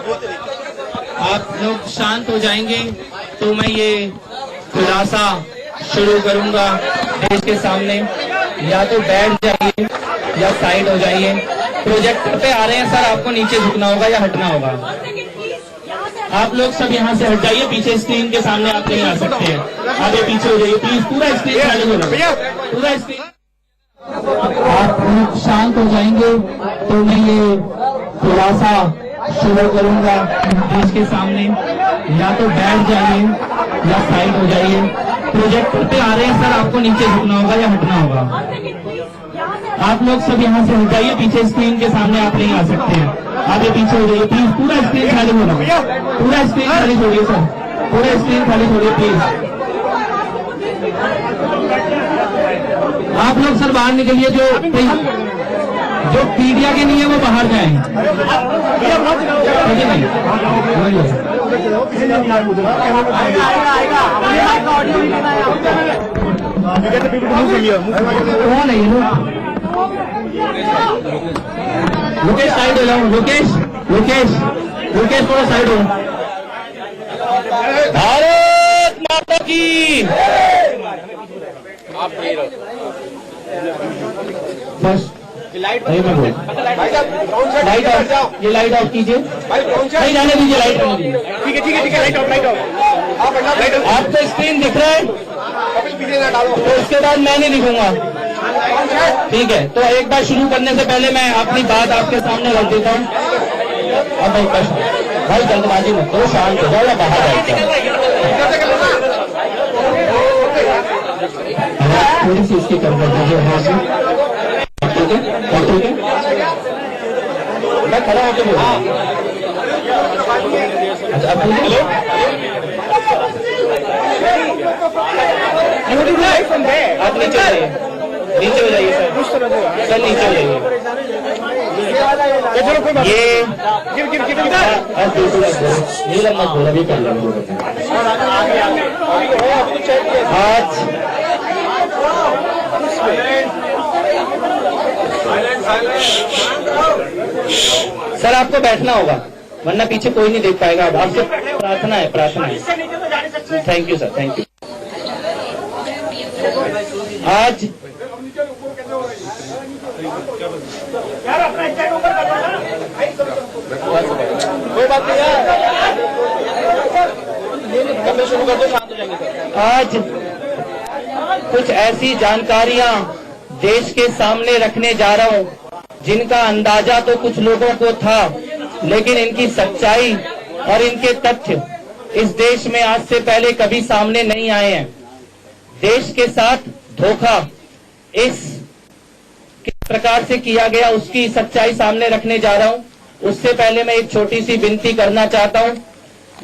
आप लोग शांत हो जाएंगे तो मैं ये खुलासा शुरू करूंगा देश के सामने। या तो बैठ जाइए या साइड हो जाइए। प्रोजेक्टर पे आ रहे हैं सर, आपको नीचे झुकना होगा या हटना होगा। आप लोग सब यहाँ से हट जाइए, पीछे स्क्रीन के सामने आप नहीं आ सकते हैं। आगे पीछे हो जाइए प्लीज, पूरा स्क्रीन खाली हो रहा है, पूरा स्क्रीन। आप लोग शांत हो जाएंगे तो मैं ये खुलासा शुरू करूंगा देश के सामने। या तो बैठ जाइए या साइड हो जाइए। प्रोजेक्टर पे आ रहे हैं सर, आपको नीचे झुकना होगा या हटना होगा। आप लोग सब यहाँ से हट जाइए, पीछे स्क्रीन के सामने आप नहीं आ सकते हैं। आगे पीछे हो जाइए प्लीज, पूरा स्क्रीन खाली हो रहा है, पूरा स्क्रीन खाली छोड़िए सर, पूरा स्क्रीन खाली छोड़िए प्लीज। आप लोग सर बाहर निकलिए, जो मीडिया के नहीं है वो बाहर जाए। कौन है ये? लोकेश साइड हो जाओ, लोकेश थोड़ा साइड हो। भारत माता की। बस लाइट ऑफ, ये लाइट ऑफ कीजिए, नहीं जाने दीजिए, लाइट ऑफ कीजिए। ठीक है, लाइट ऑफ। आपको स्क्रीन दिख रहा है तो उसके बाद मैं नहीं दिखूंगा, ठीक है। तो एक बार शुरू करने से पहले मैं अपनी बात आपके सामने रख देता हूँ। अब भाई जल्दबाजी मत करो, शांत हो जाओ या बाहर जाओ। थोड़ी सी इसकी कर दीजिए, ठीक है। मैं खड़ा होकर बोल रहा हूँ। अच्छा अब आप नीचे हो जाइए सर, नीचे हो जाइए। ये नीलम मत बोला भी कर लेंगे आज। सर आपको बैठना होगा वरना पीछे कोई नहीं देख पाएगा। अब आपसे प्रार्थना है। Thank you sir, thank you. आज कोई बात नहीं है, शुरू कर दो, शांत हो जाएंगे। आज कुछ ऐसी जानकारियां देश के सामने रखने जा रहा हूं जिनका अंदाजा तो कुछ लोगों को था, लेकिन इनकी सच्चाई और इनके तथ्य इस देश में आज से पहले कभी सामने नहीं आए हैं। देश के साथ धोखा किस प्रकार से किया गया उसकी सच्चाई सामने रखने जा रहा हूं। उससे पहले मैं एक छोटी सी विनती करना चाहता हूं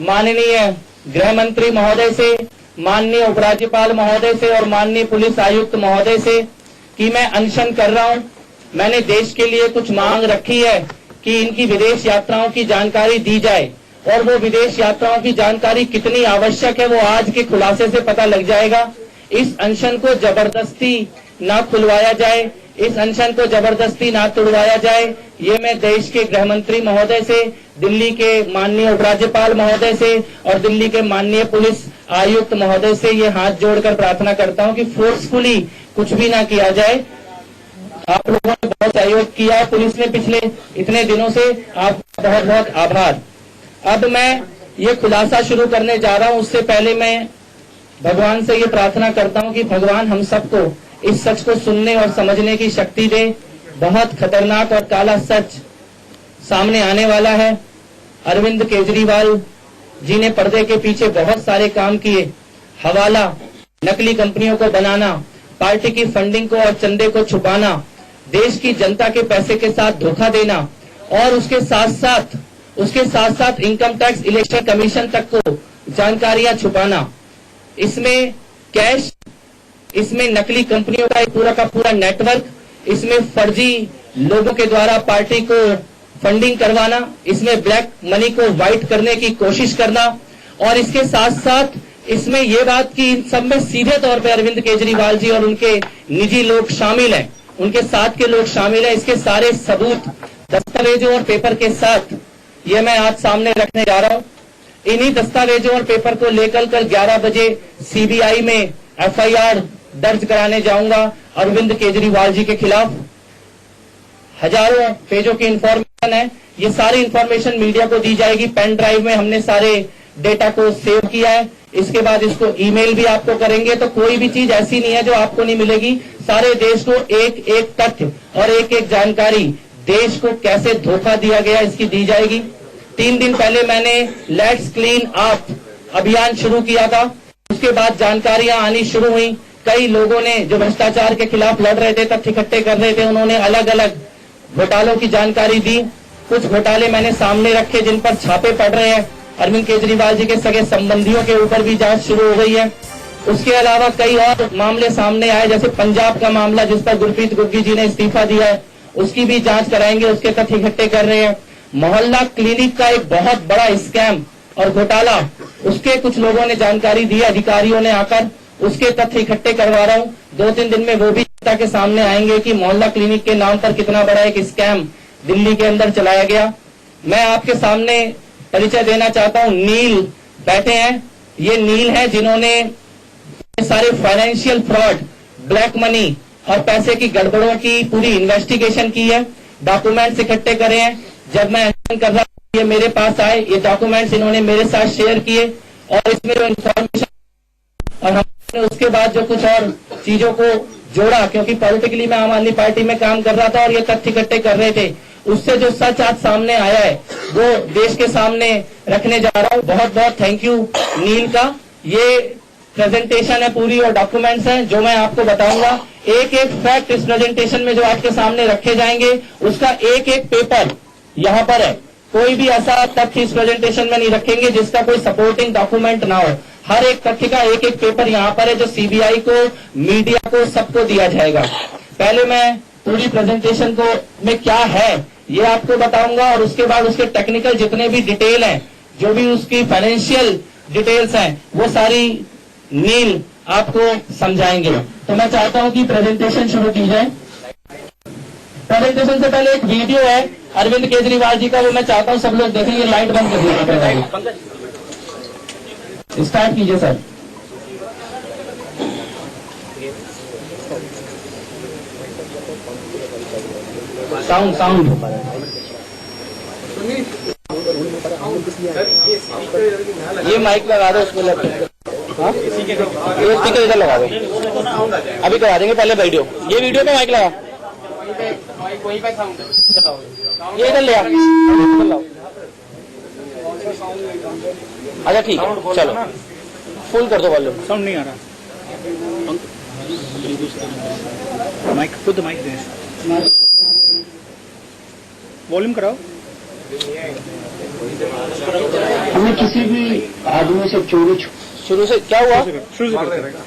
माननीय गृह मंत्री महोदय से, माननीय उपराज्यपाल महोदय से और माननीय पुलिस आयुक्त महोदय से कि मैं अनशन कर रहा हूं। मैंने देश के लिए कुछ मांग रखी है कि इनकी विदेश यात्राओं की जानकारी दी जाए, और वो विदेश यात्राओं की जानकारी कितनी आवश्यक है वो आज के खुलासे से पता लग जाएगा। इस अनशन को जबरदस्ती ना खुलवाया जाए, इस अनशन को जबरदस्ती ना तोड़वाया जाए, ये मैं देश के गृह मंत्री महोदय से, दिल्ली के माननीय उपराज्यपाल महोदय से और दिल्ली के माननीय पुलिस आयुक्त महोदय से ये हाथ जोड़कर प्रार्थना करता हूं कि फोर्सफुली कुछ भी ना किया जाए। आप लोगों ने बहुत सहयोग किया पुलिस ने पिछले इतने दिनों से, आपका बहुत बहुत आभार। अब मैं ये खुलासा शुरू करने जा रहा हूं, उससे पहले मैं भगवान से ये प्रार्थना करता हूं कि भगवान हम सबको इस सच को सुनने और समझने की शक्ति दे। बहुत खतरनाक और काला सच सामने आने वाला है। अरविंद केजरीवाल जी ने पर्दे के पीछे बहुत सारे काम किए, हवाला, नकली कंपनियों को बनाना, पार्टी की फंडिंग को और चंदे को छुपाना, देश की जनता के पैसे के साथ धोखा देना और उसके साथ साथ इनकम टैक्स इलेक्शन कमीशन तक को जानकारियां छुपाना। इसमें कैश, इसमें नकली कंपनियों का एक पूरा का पूरा नेटवर्क, इसमें फर्जी लोगों के द्वारा पार्टी को फंडिंग करवाना, इसमें ब्लैक मनी को व्हाइट करने की कोशिश करना, और इसके साथ साथ इसमें यह बात कि इन सब में सीधे तौर पे अरविंद केजरीवाल जी और उनके निजी लोग शामिल हैं, उनके साथ के लोग शामिल हैं। इसके सारे सबूत दस्तावेजों और पेपर के साथ ये मैं आज सामने रखने जा रहा हूं। इन्हीं दस्तावेजों और पेपर को लेकर कल 11 बजे सीबीआई में एफआईआर दर्ज कराने जाऊंगा अरविंद केजरीवाल जी के खिलाफ। हजारों पेजों की इंफॉर्मेशन है, ये सारी इंफॉर्मेशन मीडिया को दी जाएगी। पेन ड्राइव में हमने सारे डेटा को सेव किया है, इसके बाद इसको ईमेल भी आपको करेंगे। तो कोई भी चीज ऐसी नहीं है जो आपको नहीं मिलेगी। सारे देश को एक एक तथ्य और एक एक जानकारी, देश को कैसे धोखा दिया गया, इसकी दी जाएगी। 3 दिन पहले मैंने लेट्स क्लीन अप अभियान शुरू किया था, उसके बाद जानकारियां आनी शुरू हुई। कई लोगों ने जो भ्रष्टाचार के खिलाफ लड़ रहे थे, तथ्य इकट्ठे कर रहे थे, उन्होंने अलग अलग घोटालों की जानकारी दी। कुछ घोटाले मैंने सामने रखे जिन पर छापे पड़ रहे हैं। अरविंद केजरीवाल जी के सगे संबंधियों के ऊपर भी जांच शुरू हो गई है। उसके अलावा कई और मामले सामने आए, जैसे पंजाब का मामला जिस पर गुरप्रीत गुग्गी जी ने इस्तीफा दिया है, उसकी भी जांच कराएंगे, उसके तथ्य इकट्ठे कर रहे हैं। मोहल्ला क्लिनिक का एक बहुत बड़ा स्कैम और घोटाला, उसके कुछ लोगों ने जानकारी दी, अधिकारियों ने आकर, उसके तथ्य इकट्ठे करवा रहा हूं। 2-3 दिन में वो भी जनता के सामने आएंगे कि मोहल्ला क्लिनिक के नाम पर कितना बड़ा एक स्कैम दिल्ली के अंदर चलाया गया। मैं आपके सामने परिचय देना चाहता हूं। नील बैठे हैं, ये नील है जिन्होंने सारे फाइनेंशियल फ्रॉड, ब्लैक मनी और पैसे की गड़बड़ों की पूरी इन्वेस्टिगेशन की है, डॉक्यूमेंट्स इकट्ठे करे हैं। जब मैं एक्शन कर रहा हूं, ये मेरे पास आए, ये डॉक्यूमेंट्स इन्होंने मेरे साथ शेयर किए और इसमें जो इन्फॉर्मेशन और हमने उसके बाद जो कुछ और चीजों को जोड़ा, क्योंकि पॉलिटिकली मैं आम आदमी पार्टी में काम कर रहा था और ये तथ्य इकट्ठे कर रहे थे, उससे जो सच आज सामने आया है वो देश के सामने रखने जा रहा हूं। बहुत बहुत थैंक यू नील का। ये प्रेजेंटेशन है पूरी और डॉक्यूमेंट्स हैं जो मैं आपको बताऊंगा। एक एक फैक्ट इस प्रेजेंटेशन में जो आपके सामने रखे जाएंगे, उसका एक एक पेपर यहाँ पर है। कोई भी ऐसा तथ्य इस प्रेजेंटेशन में नहीं रखेंगे जिसका कोई सपोर्टिंग डॉक्यूमेंट ना हो। हर एक तथ्य का एक एक पेपर यहाँ पर है जो सीबीआई को, मीडिया को, सबको दिया जाएगा। पहले मैं पूरी प्रेजेंटेशन को में क्या है ये आपको बताऊंगा और उसके बाद उसके टेक्निकल जितने भी डिटेल हैं, जो भी उसकी फाइनेंशियल डिटेल्स हैं, वो सारी नील आपको समझाएंगे। तो मैं चाहता हूं कि प्रेजेंटेशन शुरू की जाए। प्रेजेंटेशन से पहले एक वीडियो है अरविंद केजरीवाल जी का, वो मैं चाहता हूं सब लोग देखें। ये लाइट बंद कर दीजिए, स्टार्ट कीजिए सर। साउंड ये माइक लगा दो उसमें, ये स्पीकर इधर लगा दो, अभी करा देंगे। पहले वीडियो, ये वीडियो पे माइक लगा, ये इधर ले आओ। अच्छा ठीक है, चलो फुल कर दो वॉल्यूम। साउंड नहीं आ रहा, माइक खुद माइक दे, वॉल्यूम कराओ। हमें किसी भी आदमी से चोरी शुरू से क्या हुआ, शुरू से करेगा।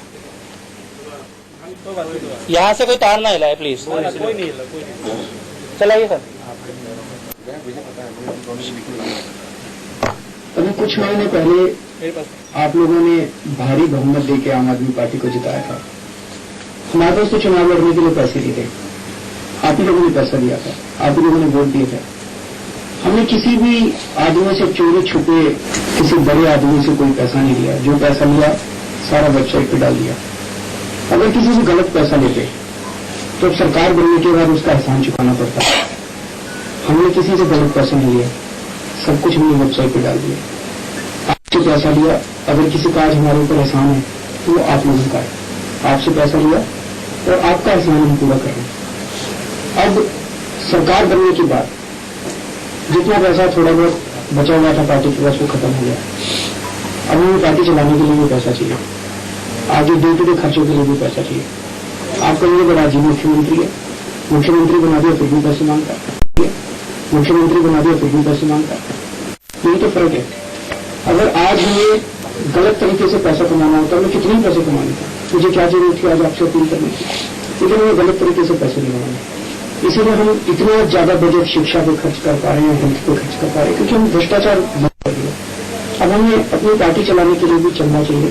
यहाँ से कोई तार ना हिलाए प्लीज। कोई नहीं हिला, कोई नहीं। चलाइए सर। अभी कुछ महीने पहले आप लोगों ने भारी बहुमत देके आम आदमी पार्टी को जिताया था। हमारे पास तो चुनाव लड़ने के लिए पैसे नहीं थे, आप ही लोगों ने पैसा दिया था, आप ही लोगों ने वोट दिए थे। हमने किसी भी आदमी से चोरी छुपे किसी बड़े आदमी से कोई पैसा नहीं लिया। जो पैसा लिया सारा वेबसाइट पे डाल दिया। अगर किसी से गलत पैसा लेते तो अब सरकार बनने के बाद उसका एहसान चुकाना पड़ता। हमने किसी से गलत पैसा नहीं लिया, सब कुछ हमने वेबसाइट पे डाल दिया। आपसे पैसा लिया, अगर किसी का आज हमारे ऊपर एहसान है तो वो आप लोगों का है। आपसे पैसा लिया और आपका एहसान हम पूरा कर रहे हैं। अब सरकार बनने के बाद जितना पैसा थोड़ा बहुत बचा हुआ था पार्टी के पास वो खत्म हो गया। अब हमें पार्टी चलाने के लिए भी पैसा चाहिए, आगे डे टू डे खर्चों के लिए भी पैसा चाहिए। आप कहेंगे बड़ा जी मुख्यमंत्री है, मुख्यमंत्री बना दिया फिर भी पैसे मांगता है, मुख्यमंत्री बना दिया फिर भी पैसे मांगता है। यही तो फर्क है। अगर आज हमें गलत तरीके से पैसा कमाना होता हमें कितने पैसे कमाने था, मुझे क्या जरूरत थी आज आपसे अपील करने की, लेकिन हमें गलत तरीके से पैसे नहीं कमाने। इसीलिए हम इतना ज्यादा बजट शिक्षा पे खर्च कर पा रहे हैं, हेल्थ पे खर्च कर पा रहे हैं, क्योंकि हम भ्रष्टाचार बंद कर दिया। अब हमें अपनी पार्टी चलाने के लिए भी चंदा चाहिए,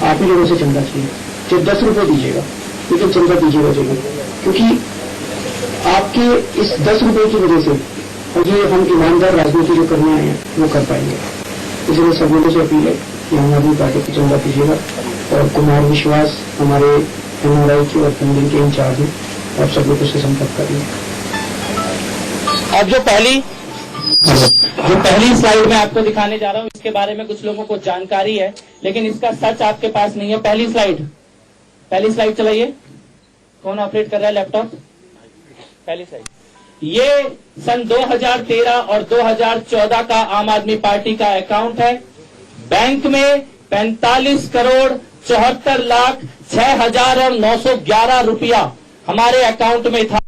आप ही लोगों से चंदा चाहिए। चाहे 10 रुपए दीजिएगा लेकिन चंदा दीजिएगा जरूर, क्योंकि आपके इस 10 रुपए की वजह से और ये हम ईमानदार राजनीति जो करने आए हैं वो कर पाएंगे। इसलिए सब लोगों से अपील है कि आम आदमी पार्टी को चंदा कीजिएगा और कुमार विश्वास हमारे NRI की और फंडिंग के इंचार्ज हैं, आप सब लोगों से संपर्क करिए। अब जो पहली स्लाइड में आपको दिखाने जा रहा हूं, इसके बारे में कुछ लोगों को जानकारी है, लेकिन इसका सच आपके पास नहीं है। पहली स्लाइड चलाइए। कौन ऑपरेट कर रहा है लैपटॉप? पहली स्लाइड। ये सन 2013 और 2014 का आम आदमी पार्टी का अकाउंट है। बैंक में 45 करोड़ 74 लाख 6,911 रुपया हमारे अकाउंट में था,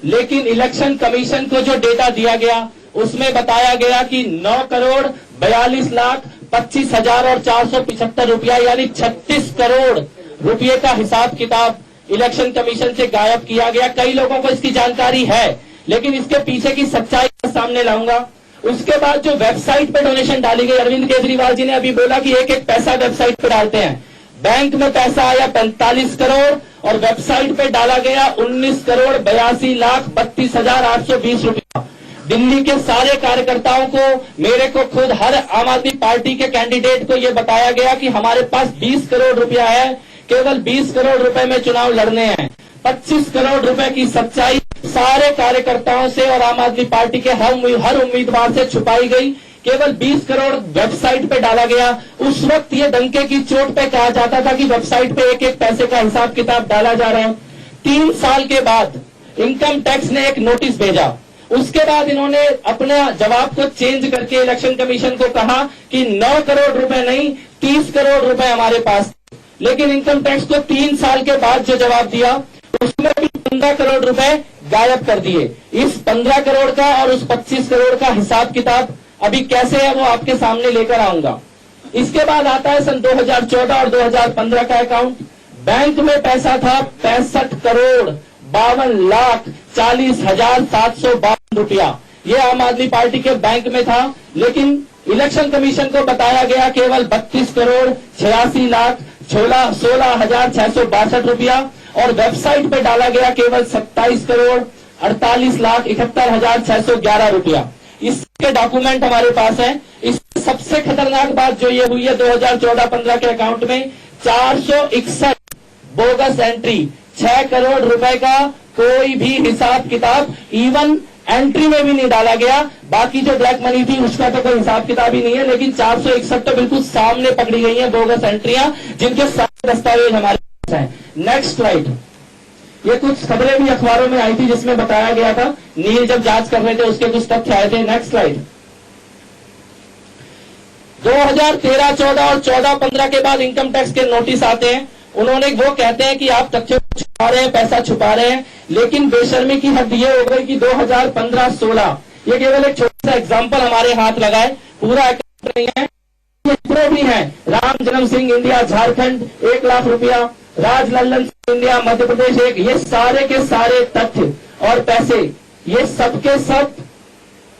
लेकिन इलेक्शन कमीशन को जो डेटा दिया गया उसमें बताया गया कि 9 करोड़ 42 लाख 25,475 रुपया यानी 36 करोड़ रुपये का हिसाब किताब इलेक्शन कमीशन से गायब किया गया। कई लोगों को इसकी जानकारी है, लेकिन इसके पीछे की सच्चाई सामने लाऊंगा। उसके बाद जो वेबसाइट पे डोनेशन डाली गई, अरविंद केजरीवाल जी ने अभी बोला कि एक एक पैसा वेबसाइट पे डालते हैं। बैंक में पैसा आया 45 करोड़ और वेबसाइट पे डाला गया 19 करोड़ 82 लाख 32,820 रुपया। दिल्ली के सारे कार्यकर्ताओं को, मेरे को खुद, हर आम आदमी पार्टी के कैंडिडेट को यह बताया गया कि हमारे पास 20 करोड़ रुपया है, केवल 20 करोड़ रुपए में चुनाव लड़ने हैं। 25 करोड़ रुपए की सच्चाई सारे कार्यकर्ताओं से और आम आदमी पार्टी के हर उम्मीदवार से छुपाई गई। केवल 20 करोड़ वेबसाइट पे डाला गया। उस वक्त ये डंके की चोट पे कहा जाता था कि वेबसाइट पे एक एक पैसे का हिसाब किताब डाला जा रहा है। 3 साल के बाद इनकम टैक्स ने एक नोटिस भेजा। उसके बाद इन्होंने अपने जवाब को चेंज करके इलेक्शन कमीशन को कहा कि 9 करोड़ रुपए नहीं 30 करोड़ रुपए हमारे पास। लेकिन इनकम टैक्स को 3 साल के बाद जो जवाब दिया उसमें भी 15 करोड़ रुपए गायब कर दिए। इस 15 करोड़ का और उस 25 करोड़ का हिसाब किताब अभी कैसे है वो आपके सामने लेकर आऊंगा। इसके बाद आता है सन 2014 और 2015 का अकाउंट। बैंक में पैसा था 65 करोड़ 52 लाख 40,752 रुपया। ये आम आदमी पार्टी के बैंक में था, लेकिन इलेक्शन कमीशन को बताया गया केवल 32 करोड़ 86 लाख 16,662 रुपया और वेबसाइट पे डाला गया केवल 27 करोड़ 48 लाख 71,611 रुपया। इसके डॉक्यूमेंट हमारे पास है। इस सबसे खतरनाक बात जो ये हुई है 2014-15 के अकाउंट में 461 बोगस एंट्री, 6 करोड़ रुपए का कोई भी हिसाब किताब इवन एंट्री में भी नहीं डाला गया। बाकी जो ब्लैक मनी थी उसका तो कोई हिसाब किताब ही नहीं है, लेकिन 461 तो बिल्कुल सामने पकड़ी गई है बोगस एंट्रियां, जिनके सारे दस्तावेज हमारे पास हैं। Next slide. ये कुछ खबरें भी अखबारों में आई थी जिसमें बताया गया था, नील जब जांच कर रहे थे उसके कुछ तथ्य आए थे। Next slide. 2013, 14 और 14-15 के बाद इनकम टैक्स के नोटिस आते हैं। उन्होंने वो कहते हैं कि आप तथ्यों को छुपा रहे हैं, पैसा छुपा रहे हैं, लेकिन बेशर्मी की हद ये हो गई कि 2015-16 ये केवल एक छोटा सा एग्जाम्पल हमारे हाथ लगाए, पूरा अकाउंट नहीं है। जितने भी हैं, राम जन्म सिंह इंडिया झारखंड 1 लाख रुपया, राज लल्लन सिंह इंडिया मध्य प्रदेश 1, ये सारे के सारे तथ्य और पैसे ये सबके सब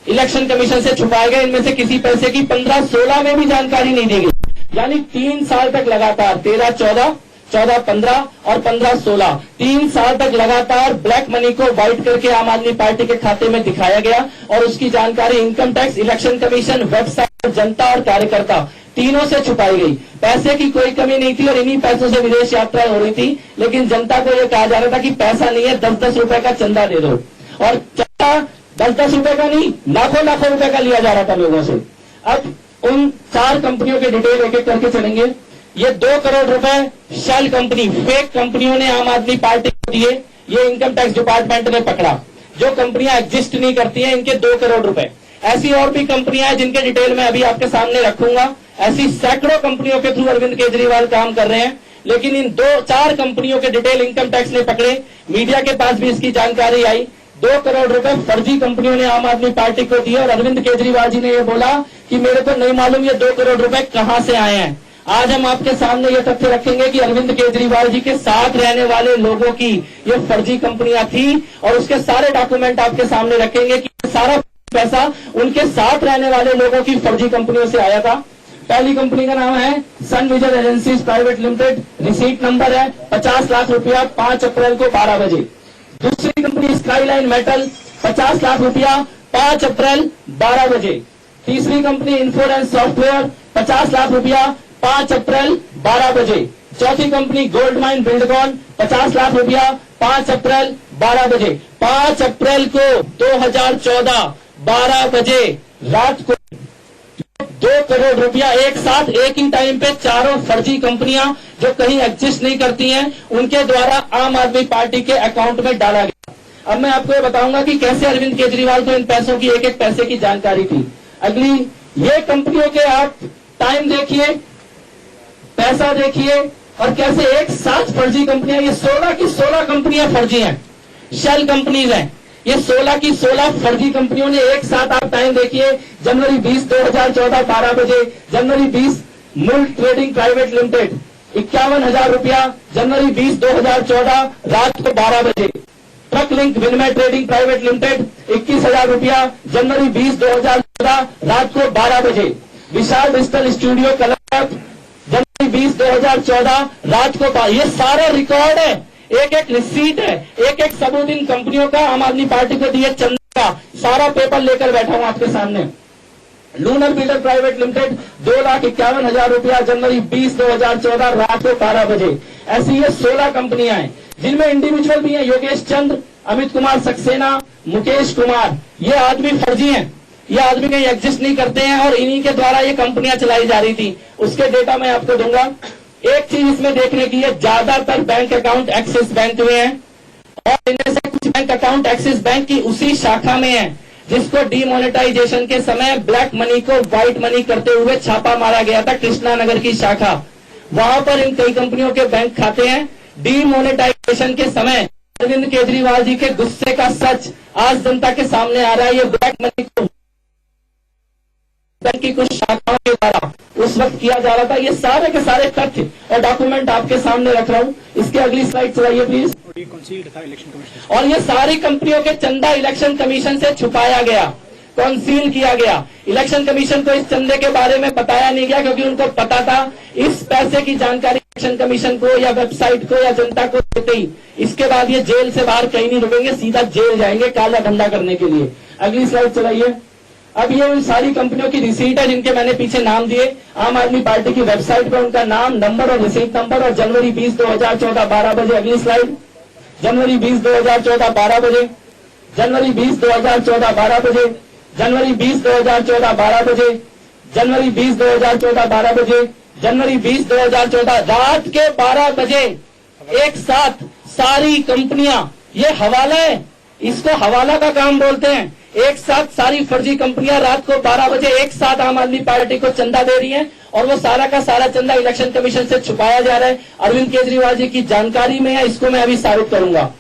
इलेक्शन कमीशन से छुपाए गए। इनमें से किसी पैसे की 15-16 में भी जानकारी नहीं दी गई। यानी 3 साल तक लगातार 13-14, 14-15 और 15-16 3 साल तक लगातार ब्लैक मनी को वाइट करके आम आदमी पार्टी के खाते में दिखाया गया और उसकी जानकारी income tax, election commission, website, जनता और कार्यकर्ता तीनों से छुपाई गई। पैसे की कोई कमी नहीं थी और इन्हीं पैसों से विदेश यात्राएं हो रही थी, लेकिन जनता को यह कहा जा रहा था कि पैसा नहीं है, 10-10 रुपए का चंदा दे दो। और चंदा 10-10 रुपए का नहीं, लाखों रुपए का लिया जा रहा था लोगों से। अब उन 4 कंपनियों के डिटेल एक एक करके चलेंगे। ये 2 करोड़ रुपए शेल कंपनी, फेक कंपनियों ने आम आदमी पार्टी को दिए। ये इनकम टैक्स डिपार्टमेंट ने पकड़ा। जो कंपनियां एग्जिस्ट नहीं करती हैं, इनके 2 करोड़ रुपए। ऐसी और भी कंपनियां हैं जिनके डिटेल मैं अभी आपके सामने रखूंगा। ऐसी सैकड़ों कंपनियों के थ्रू अरविंद केजरीवाल काम कर रहे हैं, लेकिन इन 2-4 कंपनियों के डिटेल इनकम टैक्स ने पकड़े। मीडिया के पास भी इसकी जानकारी आई। 2 करोड़ रुपए फर्जी कंपनियों ने आम आदमी पार्टी को दिए और अरविंद केजरीवाल जी ने यह बोला कि मेरे को नहीं मालूम ये 2 करोड़ रुपए कहां से आए हैं। आज हम आपके सामने ये तथ्य रखेंगे कि अरविंद केजरीवाल जी के साथ रहने वाले लोगों की ये फर्जी कंपनियां थी और उसके सारे डॉक्यूमेंट आपके सामने रखेंगे कि सारा पैसा उनके साथ रहने वाले लोगों की फर्जी कंपनियों से आया था। पहली कंपनी का नाम है Sun Vision agencies private limited, receipt number है 50 लाख रुपया 5 अप्रैल को 12 बजे। दूसरी कंपनी स्काईलाइन मेटल 50 लाख रुपया 5 अप्रैल 12 बजे। तीसरी कंपनी इंफोरेंस सॉफ्टवेयर 50 लाख रुपया 5 अप्रैल 12 बजे। चौथी company gold mine Buildcon 50 lakh रुपया 5 अप्रैल 12 बजे। 5 अप्रैल को 2014 12 बजे रात को 2 करोड़ रुपया एक साथ एक ही टाइम पे चारों फर्जी कंपनियां जो कहीं एग्जिस्ट नहीं करती हैं उनके द्वारा आम आदमी पार्टी के अकाउंट में डाला गया। अब मैं आपको ये बताऊंगा कि कैसे अरविंद केजरीवाल को इन पैसों की एक एक पैसे की जानकारी थी। अगली ये कंपनियों के आप टाइम देखिए, पैसा देखिए और कैसे एक साथ फर्जी कंपनियां, ये 16 की 16 कंपनियां फर्जी हैं, शेल कंपनीज हैं। ये 16 की 16 फर्जी कंपनियों ने एक साथ, आप टाइम देखिए, जनवरी 20 2014 12 बजे, जनवरी 20 मुल्क ट्रेडिंग प्राइवेट लिमिटेड 51,000 रुपया, जनवरी 20 2014 रात को 12 बजे। ट्रक लिंक विनिमय ट्रेडिंग प्राइवेट लिमिटेड 21,000 रुपया, जनवरी 20 2014 रात को 12 बजे। विशाल डिजिटल स्टूडियो कलर जनवरी 20 2014 रात को ये सारा रिकॉर्ड है, एक एक रिसीट है, एक एक सबूत इन कंपनियों का आम आदमी पार्टी को दिए चंदा का सारा पेपर लेकर बैठा हूं आपके सामने। लूनर बिल्डर प्राइवेट लिमिटेड 2,51,000 रुपया, जनवरी 20 2014 रात को 12 बजे। ऐसी ये 16 कंपनियां हैं जिनमें इंडिविजुअल भी हैं, योगेश चंद्र, अमित कुमार सक्सेना, मुकेश कुमार। ये आदमी फर्जी हैं, ये आदमी कहीं एग्जिस्ट नहीं करते हैं और इन्हीं के द्वारा ये कंपनियां चलाई जा रही थी। उसके डेटा मैं आपको दूंगा। एक चीज इसमें देखने की है, ज्यादातर बैंक अकाउंट एक्सिस बैंक में है और इनमें से कुछ बैंक अकाउंट एक्सिस बैंक की उसी शाखा में है जिसको डीमोनेटाइजेशन के समय ब्लैक मनी को व्हाइट मनी करते हुए छापा मारा गया था, कृष्णा नगर की शाखा। वहां पर इन कई कंपनियों के बैंक खाते हैं। डीमोनेटाइजेशन के समय अरविंद केजरीवाल जी के गुस्से का सच आज जनता के सामने आ रहा है। ये ब्लैक मनी को बैंक की कुछ शाखाओं के द्वारा उस वक्त किया जा रहा था। ये सारे के सारे तथ्य और डॉक्यूमेंट आपके सामने रख रहा हूं। इसके अगली स्लाइड चलाइए प्लीज। और ये सारी कंपनियों के चंदा इलेक्शन कमीशन से छुपाया गया, कॉन्सील किया गया। इलेक्शन कमीशन को इस चंदे के बारे में बताया नहीं गया क्योंकि उनको पता था इस पैसे की जानकारी इलेक्शन कमीशन को या वेबसाइट को या जनता को देते ही इसके बाद ये जेल से बाहर कहीं नहीं रुकेंगे, सीधा जेल जाएंगे काला धंधा करने के लिए। अगली स्लाइड चलाइए। अब ये उन सारी कंपनियों की रिसीट है जिनके मैंने पीछे नाम दिए। आम आदमी पार्टी की वेबसाइट पर उनका नाम, नंबर और रिसीट नंबर और जनवरी 20 2014 12 बजे। अगली स्लाइड। जनवरी 20 2014 12 बजे, जनवरी 20 2014 12 बजे, जनवरी 20 2014 12 बजे, जनवरी 20 2014 12 बजे, जनवरी 20 2014 रात के 12 बजे एक साथ सारी कंपनियां, ये हवाला है, इसको हवाला का काम बोलते हैं। एक साथ सारी फर्जी कंपनियां रात को 12 बजे एक साथ आम आदमी पार्टी को चंदा दे रही हैं और वो सारा का सारा चंदा इलेक्शन कमीशन से छुपाया जा रहा है। अरविंद केजरीवाल जी की जानकारी में है, इसको मैं अभी साबित करूंगा।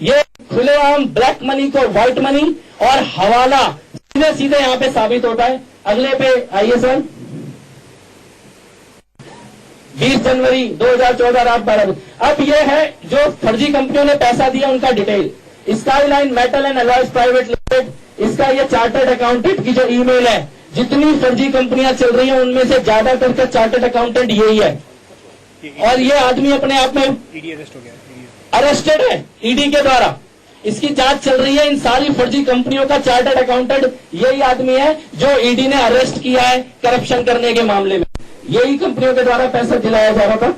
ये खुलेआम ब्लैक मनी को व्हाइट मनी और हवाला सीधे सीधे यहां पे साबित होता है। अगले पे आइए सर। 20 जनवरी 2014 रात 12 बजे। अब ये है जो फर्जी कंपनियों ने पैसा दिया उनका detail. Skyline metal and alloys private limited, इसका ये चार्टर्ड अकाउंटेंट की जो ईमेल है, जितनी फर्जी कंपनियां चल रही हैं उनमें से ज्यादातर का चार्टर्ड अकाउंटेंट यही है। और ये आदमी अपने आप में अरेस्टेड है ईडी के द्वारा, इसकी जांच चल रही है। इन सारी फर्जी कंपनियों का चार्टर्ड अकाउंटेंट यही आदमी है जो ईडी ने अरेस्ट किया है करप्शन करने के मामले में। यही कंपनियों के द्वारा पैसा दिलाया जा रहा था।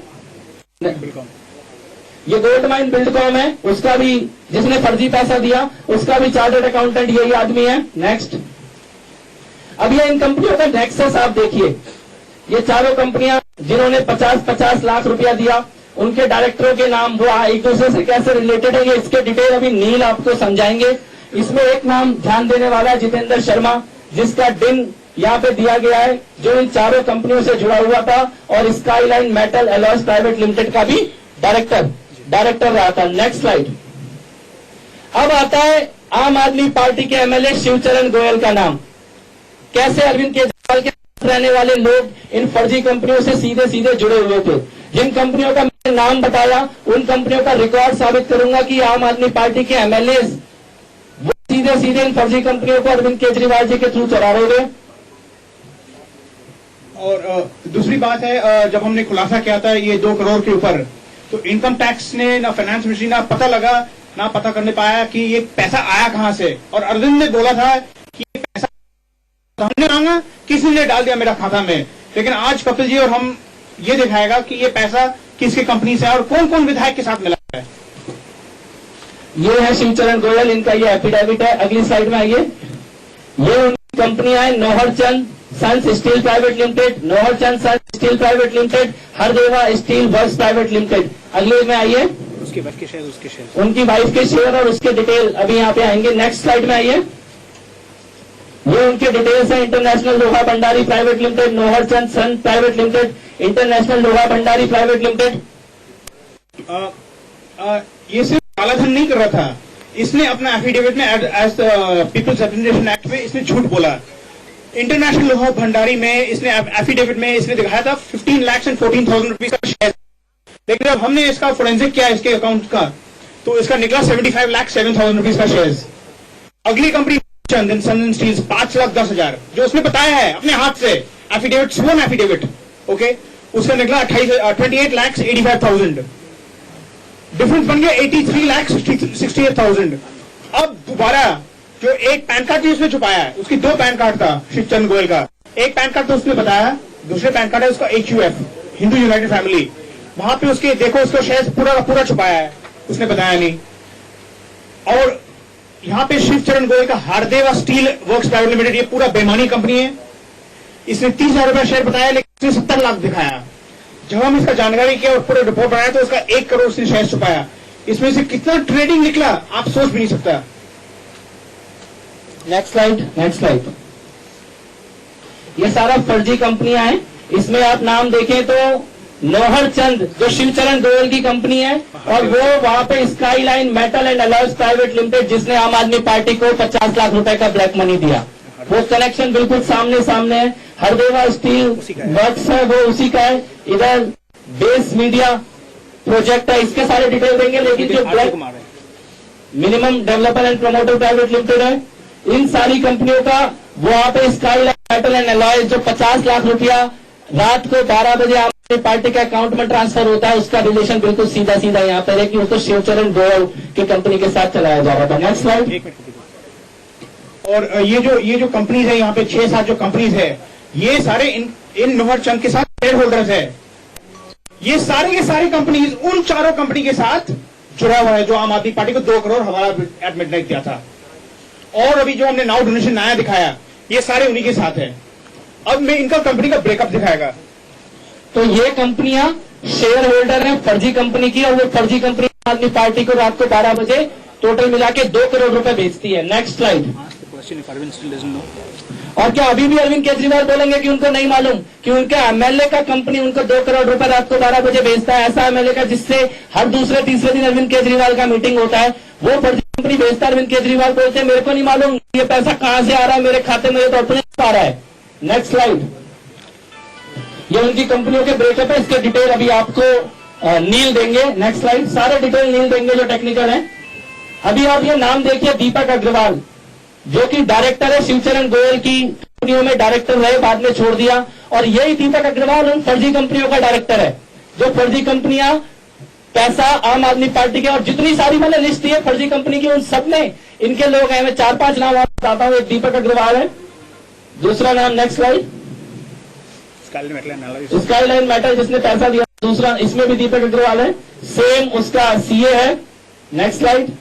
ये गोल्ड माइन बिल्डकॉम है, उसका भी जिसने फर्जी पैसा दिया उसका भी चार्टर्ड अकाउंटेंट यही आदमी है। नेक्स्ट। अब ये इन कंपनियों का नेक्सस आप देखिए। ये चारों कंपनियां जिन्होंने 50-50 लाख रुपया दिया, उनके डायरेक्टरों के नाम वो एक दूसरे से कैसे रिलेटेड है, ये इसके डिटेल अभी नील आपको समझाएंगे। इसमें एक नाम ध्यान देने वाला है जितेंद्र शर्मा, जिसका डिन यहाँ पे दिया गया है, जो इन चारों कंपनियों से जुड़ा हुआ था और skyline metal alloys private limited का भी डायरेक्टर रहा था। Next slide. अब आता है आम आदमी पार्टी के एमएलए शिवचरण गोयल का नाम। कैसे अरविंद केजरीवाल के रहने वाले लोग इन फर्जी कंपनियों से सीधे सीधे जुड़े हुए थे। जिन कंपनियों का मैंने नाम बताया उन कंपनियों का रिकॉर्ड साबित करूंगा कि आम आदमी पार्टी के एमएलए वो सीधे सीधे इन फर्जी कंपनियों को अरविंद केजरीवाल जी के थ्रू चला रहे थे। और दूसरी बात है, जब हमने खुलासा किया था ये 2 करोड़ के ऊपर, तो इनकम टैक्स ने ना फाइनेंस मिनिस्ट्री ना पता लगा ना पता करने पाया कि ये पैसा आया कहां से। और अरविंद ने बोला था कि ये पैसा हमने मांगा, किसी ने डाल दिया मेरा खाता में। लेकिन आज कपिल जी और हम ये दिखाएगा कि ये पैसा किसकी कंपनी से है और कौन कौन विधायक के साथ मिला है। ये है शिवचरण गोयल, इनका ये एफिडेविट है। अगली स्लाइड में आइए। ये उनकी कंपनियां हैं, Nauharchand sons steel private limited, Nauharchand sons steel private limited, Hardeva steel works private limited. अगले में आइए। उसके वाइफ के शेयर, उनकी वाइफ के शेयर और उसके डिटेल अभी यहाँ पे आएंगे। नेक्स्ट स्लाइड में आइए। ये उनके डिटेल्स हैं। इंटरनेशनल लोहा भंडारी प्राइवेट लिमिटेड, नौहरचंद सन प्राइवेट लिमिटेड, इंटरनेशनल लोहा भंडारी प्राइवेट लिमिटेड। ये सिर्फ कालाधन नहीं कर रहा था, इसने अपना एफिडेविट में एज पीपल्स रिप्रेजेंटेशन एक्ट में इसने झूठ बोला। इंटरनेशनल लोहा भंडारी में इसने एफिडेविट में इसने दिखाया था 15,14,000 रुपीज का शेयर। लेकिन जब हमने इसका फोरेंसिक किया इसके अकाउंट का, तो इसका निकला 75,07,000 रुपीज का शेयर। अगली कंपनी चंदन सन स्टील्स 5,10,000, जो उसने बताया है अपने हाथ से, एफिडेविट, स्वर्न एफिडेविट, ओके, उसका निकला 28,85,000। डिफरेंस बन गया 83,68,000। अब दोबारा जो एक पैन कार्ड उसने छुपाया है, उसकी 2 पैन कार्ड था शिवचंद गोयल का। एक पैन कार्ड तो उसने बताया, दूसरे पैन कार्ड है उसका HUF, हिंदू यूनाइटेड फैमिली। वहां पे उसके देखो उसका शेयर पूरा का पूरा छुपाया है, उसने बताया नहीं। और यहां पे शिवचरण गोयल का Hardeva steel works private limited, ये पूरा बेईमानी कंपनी है। इसने 30,000 रुपया शेयर बताया, लेकिन इसने 70 लाख दिखाया। जब हम इसका जानकारी किया और पूरा रिपोर्ट बनाया तो उसका 1 करोड़ से शेयर छुपाया। इसमें से कितना ट्रेडिंग निकला आप सोच भी नहीं सकता। Next slide, next slide. ये सारा फर्जी कंपनियां हैं। इसमें आप नाम देखें तो नौहरचंद जो शिवचरण गोयल की कंपनी है, और वो वहां पे skyline metal and alloys private limited, जिसने आम आदमी पार्टी को 50 लाख रुपए का ब्लैक मनी दिया। वो कनेक्शन बिल्कुल सामने सामने है। हरदेवा स्टील वर्क्स है, वो उसी का है। इधर बेस मीडिया प्रोजेक्ट है, इसके सारे डिटेल देंगे। लेकिन जो black minimum developer and promoter private limited है, इन सारी कंपनियों का वहां पे स्काईलाइन मेटल एंड अलॉयज जो 50 लाख रुपया रात को 12 बजे आम आदमी पार्टी के अकाउंट में ट्रांसफर होता है, उसका रिलेशन बिल्कुल सीधा सीधा यहाँ पर है कि उसको शिवचरण गोयल की कंपनी के साथ चलाया जा रहा था। Next slide. और ये जो कंपनीज है, यहाँ पे 6-7 जो कंपनीज है, ये सारे इन नौहरचंद के साथ शेयर होल्डर्स है। ये सारे के सारे कंपनीज उन चारों कंपनी के साथ जुड़ा हुआ है जो आम आदमी पार्टी को 2 करोड़ हवाला एट मिडनाइट दिया था। और अभी जो हमने नाउ डोनेशन नया दिखाया, ये सारे उन्हीं के साथ है। अब मैं इनका कंपनी का ब्रेकअप दिखाएगा। तो ये कंपनियां शेयर होल्डर है फर्जी कंपनी की, और वो फर्जी कंपनी आम आदमी पार्टी को रात को 12 बजे टोटल मिला के 2 करोड़ रुपए बेचती है। Next slide. और क्या अभी भी अरविंद केजरीवाल बोलेंगे कि उनको नहीं मालूम कि उनके एमएलए का कंपनी उनको 2 करोड़ रुपए रात को 12 बजे बेचता है? ऐसा एमएलए का जिससे हर दूसरे तीसरे दिन अरविंद केजरीवाल का मीटिंग होता है, वो फर्जी कंपनी बेचता है। अरविंद केजरीवाल बोलते हैं मेरे को नहीं मालूम ये पैसा कहां से आ रहा है मेरे खाते में, ये तो अपने आ रहा है। Next slide. ये उनकी कंपनियों के ब्रेकअप है, इसके डिटेल अभी आपको नील देंगे। Next slide. सारे डिटेल नील देंगे जो टेक्निकल है। अभी आप ये नाम देखिए, दीपक अग्रवाल जो कि डायरेक्टर है शिवचरण गोयल की कंपनियों में, डायरेक्टर रहे, बाद में छोड़ दिया। और यही दीपक अग्रवाल उन फर्जी कंपनियों का डायरेक्टर है जो फर्जी कंपनियां पैसा आम आदमी पार्टी के, और जितनी सारी मैंने लिस्ट दी है फर्जी कंपनी की, उन सब में इनके लोग हैं। मैं 4-5 नाम बताता हूं। एक दीपक अग्रवाल है, दूसरा नाम, नेक्स्ट स्लाइड, स्काईलाइन मेटल जिसने पैसा दिया, दूसरा इसमें भी दीपक अग्रवाल है, सेम उसका CA है। Next slide.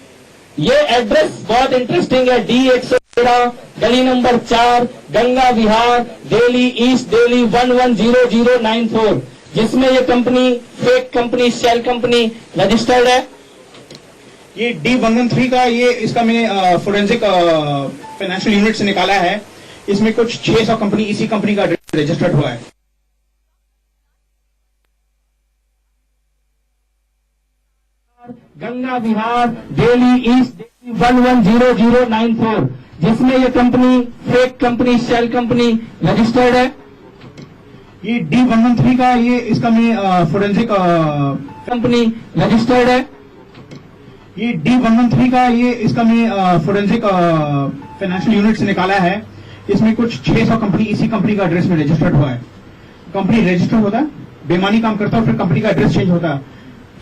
ये एड्रेस बहुत इंटरेस्टिंग है, D113 गली नंबर 4 गंगा विहार दिल्ली ईस्ट दिल्ली 110094, जिसमें ये company fake company shell company registered है। ये D113 का ये इसका मैंने फोरेंसिक फाइनेंशियल यूनिट से निकाला है। इसमें कुछ 600 कंपनी इसी कंपनी का रजिस्टर्ड हुआ है। गंगा विहार दिल्ली ईस्ट दिल्ली 110094, जिसमें ये company fake company shell company registered है। ये D113 का ये इसका मैं फोरेंसिक कंपनी रजिस्टर्ड है। ये D113 का ये इसका मैं फोरेंसिक फाइनेंशियल यूनिट से निकाला है। इसमें कुछ 600 कंपनी इसी कंपनी का एड्रेस में रजिस्टर्ड हुआ है। कंपनी रजिस्टर्ड होता है, बेईमानी काम करता है, फिर कंपनी का एड्रेस चेंज होता है,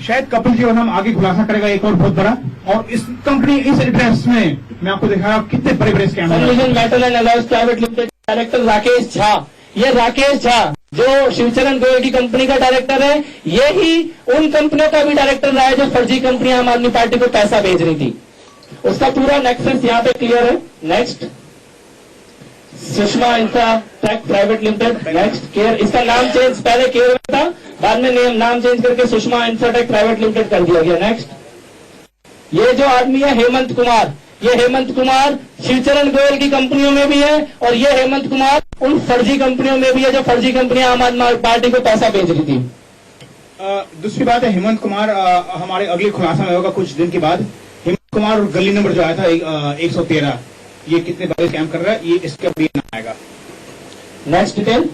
शायद कपिल जी और हम आगे खुलासा करेगा एक और बहुत बड़ा, और इस कंपनी इस एड्रेस में मैं आपको दिखाया कितने बड़े बड़े scam metal and alloys private limited director Rakesh Jha. ये राकेश झा जो शिवचरण गोयल की कंपनी का डायरेक्टर है, ये ही उन कंपनियों का भी डायरेक्टर रहा है जो फर्जी कंपनियां आम आदमी पार्टी को पैसा भेज रही थी। उसका पूरा नेक्सस यहाँ पे क्लियर है। Next, Sushma Infratech private limited. Next, care, इसका नाम चेंज पहले केयर में था, बाद में नाम चेंज करके सुषमा इंफ्राटेक प्राइवेट लिमिटेड कर दिया गया। नेक्स्ट, ये जो आदमी है हेमंत कुमार, ये हेमंत कुमार शिवचरण गोयल की कंपनियों में भी है, और ये हेमंत कुमार उन फर्जी कंपनियों में भी है जो फर्जी कंपनियां आम आदमी पार्टी को पैसा भेज रही थी। दूसरी बात है, हेमंत कुमार हमारे अगले खुलासा में होगा कुछ दिन के बाद। हेमंत कुमार गली नंबर जो आया था 113, ये कितने बड़े स्कैम कर रहा है, ये इसका भी नाम आएगा। नेक्स्ट डिटेल,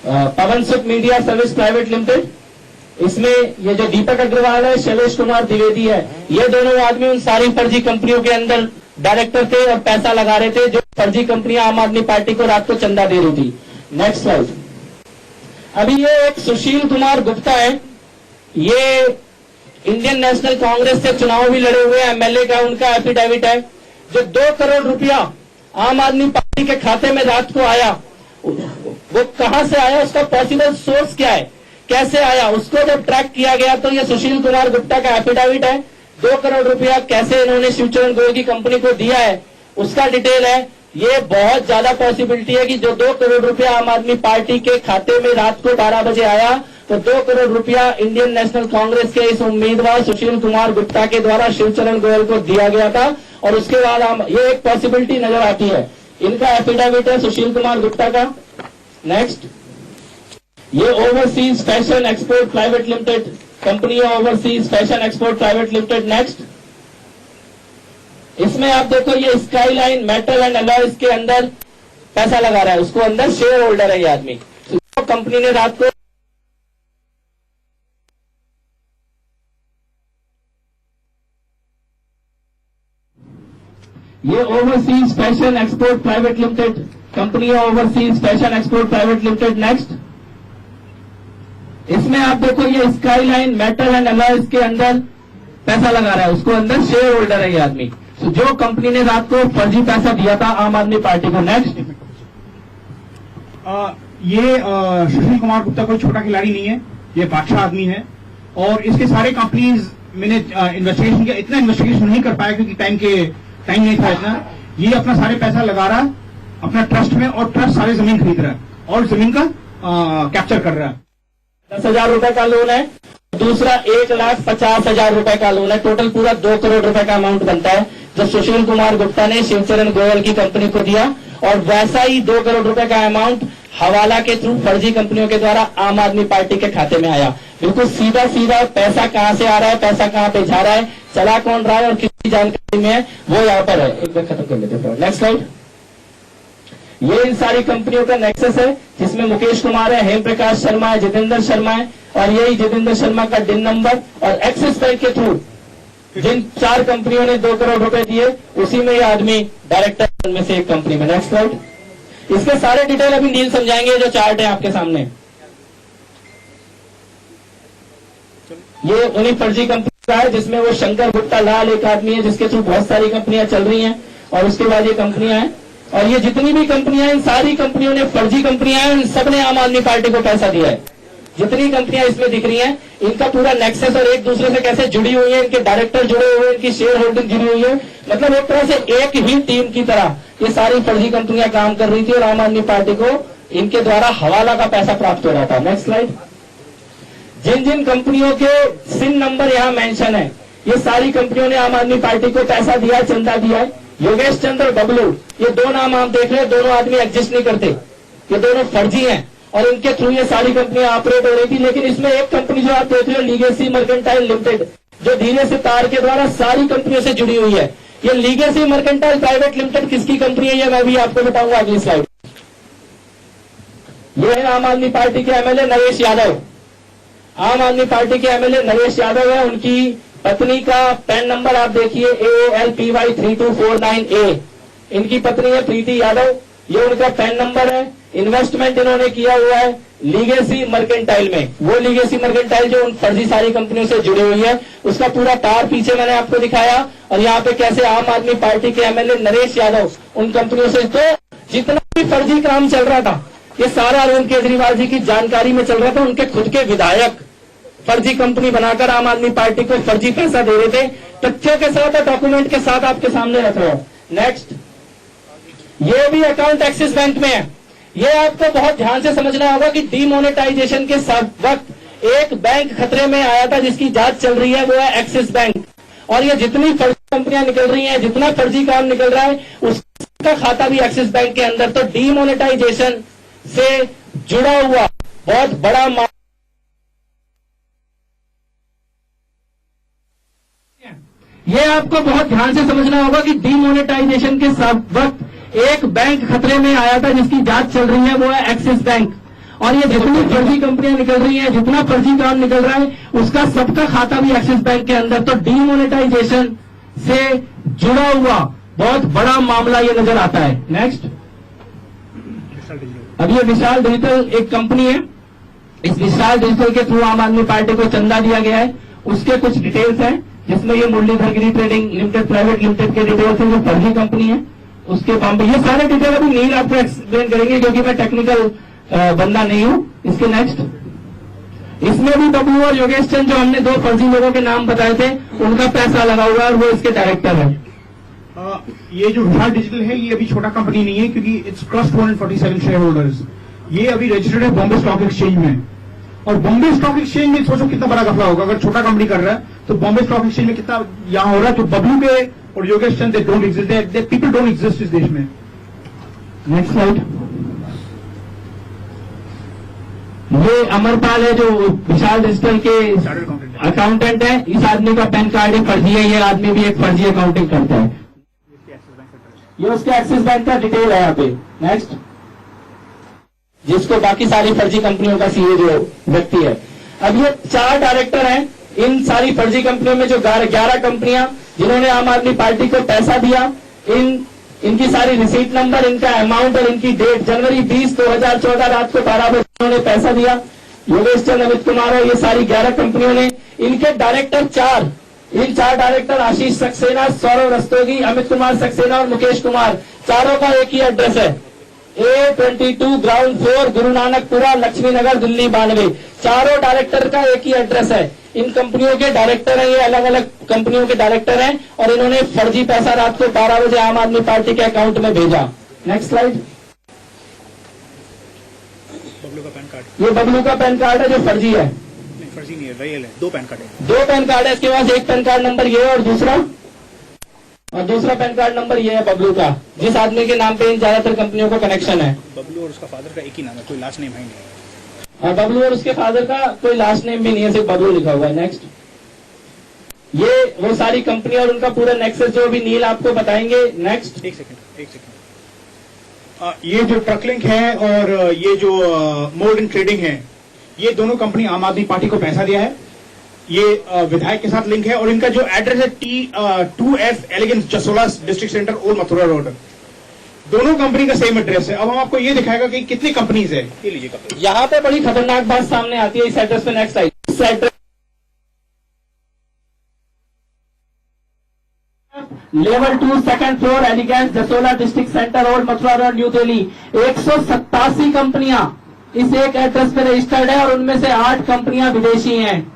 पवन सुख मीडिया सर्विस प्राइवेट लिमिटेड, इसमें ये जो दीपक अग्रवाल है, शैलेश कुमार द्विवेदी है, ये दोनों आदमी उन सारी फर्जी कंपनियों के अंदर डायरेक्टर थे और पैसा लगा रहे थे जो फर्जी कंपनियां आम आदमी पार्टी को रात को चंदा दे रही थी। नेक्स्ट स्लाइड, अभी ये एक सुशील कुमार गुप्ता है, ये इंडियन नेशनल कांग्रेस से चुनाव भी लड़े हुए एमएलए का, उनका एफिडेविट है, जो 2 करोड़ रुपया आम आदमी पार्टी के खाते में रात को आया, वो कहां से आया, उसका पॉसिबल सोर्स क्या है, कैसे आया, उसको जब ट्रैक किया गया तो ये सुशील कुमार गुप्ता का एफिडेविट है। 2 करोड़ रुपया कैसे इन्होंने शिवचरण गोयल की कंपनी को दिया है उसका डिटेल है। ये बहुत ज्यादा पॉसिबिलिटी है कि जो 2 करोड़ रुपया आम आदमी पार्टी के खाते में रात को 12 बजे आया, तो 2 करोड़ रुपया इंडियन नेशनल कांग्रेस के इस उम्मीदवार सुशील कुमार गुप्ता के द्वारा शिवचरण गोयल को दिया गया था। और उसके बाद ये एक पॉसिबिलिटी नजर आती है। इनका एफिडेविट है सुशील कुमार गुप्ता का। नेक्स्ट, ये overseas fashion export private limited company है, overseas fashion export private limited. Next, इसमें आप देखो ये स्काईलाइन मेटल एंड अलॉयज के अंदर पैसा लगा रहा है, उसको अंदर शेयर होल्डर है ये आदमी। तो कंपनी ने रात को ये overseas fashion export private limited company है, overseas fashion export private limited. Next, इसमें आप देखो ये स्काईलाइन मेटल एंड अलॉयज के अंदर पैसा लगा रहा है, उसको अंदर शेयर होल्डर है ये आदमी। तो जो कंपनी ने रात को फर्जी पैसा दिया था आम आदमी पार्टी को। नेक्स्ट, ये सुशील कुमार गुप्ता कोई छोटा खिलाड़ी नहीं है, ये बादशाह आदमी है, और इसके सारे कंपनीज मैंने इन्वेस्टिगेशन किया, इतना इन्वेस्टिगेशन नहीं कर पाया क्योंकि टाइम नहीं था इतना। ये अपना सारे पैसा लगा रहा अपना ट्रस्ट में, और ट्रस्ट सारे जमीन खरीद रहा है और जमीन का कैप्चर कर रहा है। 10,000 रुपए का लोन है, दूसरा 1,50,000 रुपए का लोन है। टोटल पूरा 2 करोड़ रुपए का अमाउंट बनता है जो सुशील कुमार गुप्ता ने शिवचरण गोयल की कंपनी को दिया, और वैसा ही 2 करोड़ रुपए का अमाउंट हवाला के थ्रू फर्जी कंपनियों के द्वारा आम आदमी पार्टी के खाते में आया। बिल्कुल सीधा सीधा पैसा कहां से आ रहा है, पैसा कहां पे जा रहा है, चला कौन रहा है और कितनी जानकारी में है, वो यहाँ पर है। एक बार खत्म कर लेते हैं। नेक्स्ट स्लाइड, ये इन सारी कंपनियों का नेक्सस है जिसमें मुकेश कुमार है, हेम प्रकाश शर्मा है, जितेंद्र शर्मा है, और यही जितेंद्र शर्मा का डिन नंबर और एक्सिस बैंक के थ्रू जिन 4 कंपनियों ने 2 करोड़ रुपए दिए, उसी में ये आदमी डायरेक्टर में से एक कंपनी में। नेक्स्ट स्लाइड, इसके सारे डिटेल अभी नील समझाएंगे, जो चार्ट है आपके सामने। ये उन्हीं फर्जी कंपनी का है जिसमें वो शंकर गुप्ता लाल एक आदमी है जिसके थ्रू बहुत सारी कंपनियां चल रही हैं, और उसके बाद ये कंपनियां हैं, और ये जितनी भी कंपनियां, इन सारी कंपनियों ने फर्जी कंपनियां हैं, सबने आम आदमी पार्टी को पैसा दिया है। जितनी कंपनियां इसमें दिख रही हैं, इनका पूरा नेक्सस और एक दूसरे से कैसे जुड़ी हुई है, इनके डायरेक्टर जुड़े हुए हैं, इनकी शेयर होल्डिंग जुड़ी हुई है, मतलब एक तरह से एक ही टीम की तरह ये सारी फर्जी कंपनियां काम कर रही थी और आम आदमी पार्टी को इनके द्वारा हवाला का पैसा प्राप्त हो रहा था। नेक्स्ट स्लाइड, जिन जिन कंपनियों के सिन नंबर यहाँ मेंशन है, ये सारी कंपनियों ने आम आदमी पार्टी को पैसा दिया, चंदा दिया है। योगेश चंद्र बबलू, ये 2 नाम आप देख रहे हैं, दोनों आदमी एग्जिस्ट नहीं करते, ये दोनों फर्जी हैं, और इनके थ्रू ये सारी कंपनियां ऑपरेट हो रही थी। लेकिन इसमें एक कंपनी जो आप देख रहे हो, लीगेसी मर्केंटाइल लिमिटेड, जो धीरे से तार के द्वारा सारी कंपनियों से जुड़ी हुई है। ये लीगेसी मर्केंटाइल प्राइवेट लिमिटेड किसकी कंपनी है, ये मैं भी आपको बताऊंगा अगली स्लाइड। ये है आम आदमी पार्टी के एमएलए नरेश यादव, आम आदमी पार्टी के एमएलए नरेश यादव है। उनकी पत्नी का पैन नंबर आप देखिए, AOLPY 3249A, इनकी पत्नी है प्रीति यादव, ये उनका पैन नंबर है। इन्वेस्टमेंट इन्होंने किया हुआ है लीगेसी मर्केंटाइल में, वो लीगेसी मर्केंटाइल जो उन फर्जी सारी कंपनियों से जुड़ी हुई है, उसका पूरा तार पीछे मैंने आपको दिखाया। और यहाँ पे कैसे आम आदमी पार्टी के एमएलए नरेश यादव उन कंपनियों से, तो जितना भी फर्जी काम चल रहा था ये सारा अरविंद केजरीवाल जी की जानकारी में चल रहा था। उनके खुद के विधायक फर्जी कंपनी बनाकर आम आदमी पार्टी को फर्जी पैसा दे रहे थे। तथ्यों के साथ और डॉक्यूमेंट के साथ आपके सामने रख रहा हूं। नेक्स्ट, ये भी अकाउंट एक्सिस बैंक में है। ये आपको बहुत ध्यान से समझना होगा कि डीमोनेटाइजेशन के वक्त एक बैंक खतरे में आया था जिसकी जांच चल रही है, वो है एक्सिस बैंक। और ये जितनी फर्जी कंपनियां निकल रही हैं, जितना फर्जी काम निकल रहा है, उसका खाता भी एक्सिस बैंक के अंदर। तो डीमोनेटाइजेशन से जुड़ा हुआ बहुत बड़ा ये आपको बहुत ध्यान से समझना होगा कि डीमोनेटाइजेशन के वक्त एक बैंक खतरे में आया था जिसकी जांच चल रही है, वो है एक्सिस बैंक। और ये जितनी फर्जी कंपनियां निकल रही हैं, जितना फर्जी काम निकल रहा है, उसका सबका खाता भी एक्सिस बैंक के अंदर। तो डीमोनेटाइजेशन से जुड़ा हुआ बहुत बड़ा मामला ये नजर आता है। नेक्स्ट, अब ये विशाल डिजिटल एक कंपनी है। इस विशाल डिजिटल के थ्रू आम आदमी पार्टी को चंदा दिया गया है, उसके कुछ डिटेल्स हैं, जिसमें ये मुरलीधर गिरी ट्रेडिंग लिमिटेड प्राइवेट लिमिटेड के डिटेल्स हैं, जो फर्जी कंपनी है। उसके बॉम्बे, ये सारे डिटेल अभी नील आपको एक्सप्लेन करेंगे क्योंकि मैं टेक्निकल बंदा नहीं हूं। इसके नेक्स्ट, इसमें भी बबलू और योगेश चंद, जो हमने दो फर्जी लोगों के नाम बताए थे, उनका पैसा लगा हुआ है और वो इसके डायरेक्टर है। ये जो विशाल डिजिटल है, ये अभी छोटा कंपनी नहीं है क्योंकि इट्स क्रॉस 247 शेयर होल्डर्स। ये अभी रजिस्टर्ड है बॉम्बे स्टॉक एक्सचेंज में। और बॉम्बे स्टॉक एक्सचेंज में सोचो कितना बड़ा घपला होगा। अगर छोटा कंपनी कर रहा है तो बॉम्बे स्टॉक एक्सचेंज में कितना यहां हो रहा है। तो बबलू के और Yogesh Chand, they don't exist, they people don't exist इस देश में। नेक्स्ट स्लाइड, ये अमरपाल है जो विशाल डिजिटल के अकाउंटेंट है। इस आदमी का पैन कार्ड ही फर्जी है, ये आदमी भी एक फर्जी अकाउंटिंग करता है। ये उसके एक्सिस बैंक का डिटेल है यहाँ पे। नेक्स्ट, जिसको बाकी सारी फर्जी कंपनियों का सीईओ जो व्यक्ति है। अब ये 4 डायरेक्टर हैं इन सारी फर्जी कंपनियों में, जो 11 कंपनियां जिन्होंने आम आदमी पार्टी को पैसा दिया। इनकी सारी रिसीट नंबर, इनका अमाउंट और इनकी डेट, जनवरी 20, 2014 रात को 12 बजे उन्होंने पैसा दिया। योगेश चंद, अमित कुमार और ये सारी 11 कंपनियों ने। इनके डायरेक्टर 4, इन 4 डायरेक्टर आशीष सक्सेना, सौरभ रस्तोगी, अमित कुमार सक्सेना और मुकेश कुमार, चारों का एक ही एड्रेस है, A22 ग्राउंड फ्लोर, गुरु नानकपुरा, लक्ष्मी नगर, दिल्ली 92। चारों डायरेक्टर का एक ही एड्रेस है। इन कंपनियों के डायरेक्टर हैं, ये अलग अलग कंपनियों के डायरेक्टर हैं और इन्होंने फर्जी पैसा रात को 12 बजे आम आदमी पार्टी के अकाउंट में भेजा। नेक्स्ट स्लाइड, बबलू का पैन कार्ड, ये बबलू का पैन कार्ड है जो फर्जी है। नहीं फर्जी नहीं है, रियल है। 2 पैन कार्ड है, 2 पैन कार्ड है इसके पास। एक पैन कार्ड नंबर ये है और दूसरा पैन कार्ड नंबर ये है बबलू का, जिस आदमी के नाम पे इन ज्यादातर कंपनियों का कनेक्शन है। बबलू और उसका फादर का एक ही नाम है, कोई लास्ट नेम है नहीं। और बबलू और उसके फादर का कोई लास्ट नेम भी नहीं है, सिर्फ बबलू लिखा हुआ है। नेक्स्ट, ये वो सारी कंपनी और उनका पूरा नेक्सस जो भी नील आपको बताएंगे। नेक्स्ट, एक सेकंड। ये जो ट्रकलिंक है और ये जो मोल्ड इन ट्रेडिंग है, ये दोनों कंपनी आम आदमी पार्टी को पैसा दिया है। ये विधायक के साथ लिंक है और इनका जो एड्रेस है T2F elegance Jasola district centre, old Mathura road. दोनों कंपनी का सेम एड्रेस है। अब हम आपको ये दिखाएगा कि कितनी कंपनीज है। ये लीजिए, यहाँ पे बड़ी खतरनाक बात सामने आती है इस एड्रेस पे। नेक्स्ट आई, इस address level 2 second floor, elegance Jasola district centre, old Mathura road, New Delhi. 187 कंपनियां इस एक एड्रेस पे रजिस्टर्ड है और उनमें से 8 कंपनियां विदेशी हैं।